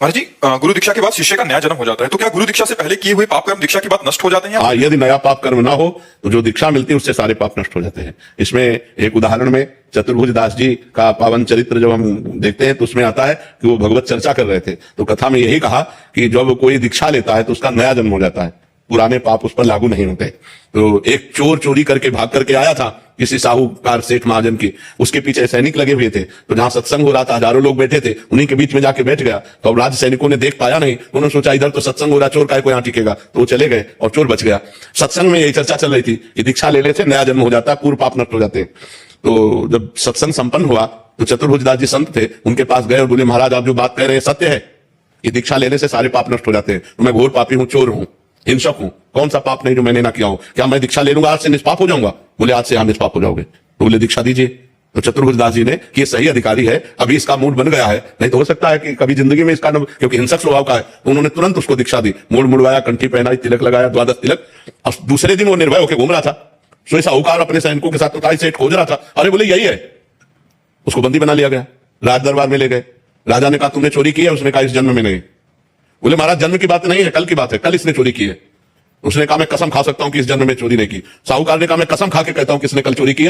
महाराज जी, गुरु दीक्षा के बाद शिष्य का नया जन्म हो जाता है, तो क्या गुरु दीक्षा से पहले किए हुए पाप कर्म दीक्षा के बाद नष्ट हो जाते हैं? हाँ, यदि नया पाप कर्म ना हो तो जो दीक्षा मिलती है उससे सारे पाप नष्ट हो जाते हैं। इसमें एक उदाहरण में चतुर्भुज दास जी का पावन चरित्र जब हम देखते हैं तो उसमें आता है कि वो भगवत चर्चा कर रहे थे, तो कथा में यही कहा कि जब कोई दीक्षा लेता है तो उसका नया जन्म हो जाता है, पुराने पाप उस पर लागू नहीं होते। तो एक चोर चोरी करके भाग करके आया था किसी साहूकार सेठ महाजन की, उसके पीछे सैनिक लगे हुए थे, तो जहां सत्संग हो रहा था हजारों लोग बैठे थे, उन्हीं के बीच में जाके बैठ गया। तो अब राज सैनिकों ने देख पाया नहीं, उन्होंने सोचा इधर तो सत्संग हो रहा, चोर काय को यहाँ टिकेगा, तो वो चले गए और चोर बच गया। सत्संग में यही चर्चा चल रही थी कि दीक्षा लेने से नया जन्म हो जाता है, पूर्व पाप नष्ट हो जाते हैं। तो जब सत्संग संपन्न हुआ तो चतुर्भुज दास जी संत थे, उनके पास गए और बोले महाराज आप जो बात कह रहे हैं सत्य है कि दीक्षा लेने से सारे पाप नष्ट हो जाते हैं। तो मैं घोर पापी हूं, चोर हूं, हिंसक हूं, कौन सा पाप नहीं जो मैंने ना किया हो, क्या मैं दीक्षा ले लूंगा आज से निष्पाप हो जाऊंगा? बोले आज से आप निष्पाप हो जाओगे। तो बोले दीक्षा दीजिए। तो चतुर्भुज दास जी ने कि ये सही अधिकारी है, अभी इसका मूड बन गया है, नहीं तो हो सकता है कि कभी जिंदगी में इसका क्योंकि हिंसक स्वभाव का है, तो उन्होंने तुरंत उसको दीक्षा दी, मूड मुड़वाया, कंठी पहनाई, तिलक लगाया, द्वादश तिलक। अब दूसरे दिन वो निर्भय होकर घूम रहा था, सो साहूकार अपने सैनिकों के साथ तो सेठ खोज रहा था, अरे बोले यही है, उसको बंदी बना लिया गया, राज दरबार में ले गए। राजा ने कहा तुमने चोरी की है? उसने कहा इस जन्म में नहीं। बोले महाराज जन्म की बात नहीं है, कल की बात है, कल इसने चोरी की है। उसने कहा मैं कसम खा सकता हूं कि इस जन्म में चोरी नहीं की। साहूकार ने कहा मैं कसम खा के कहता हूं कि इसने कल चोरी की है।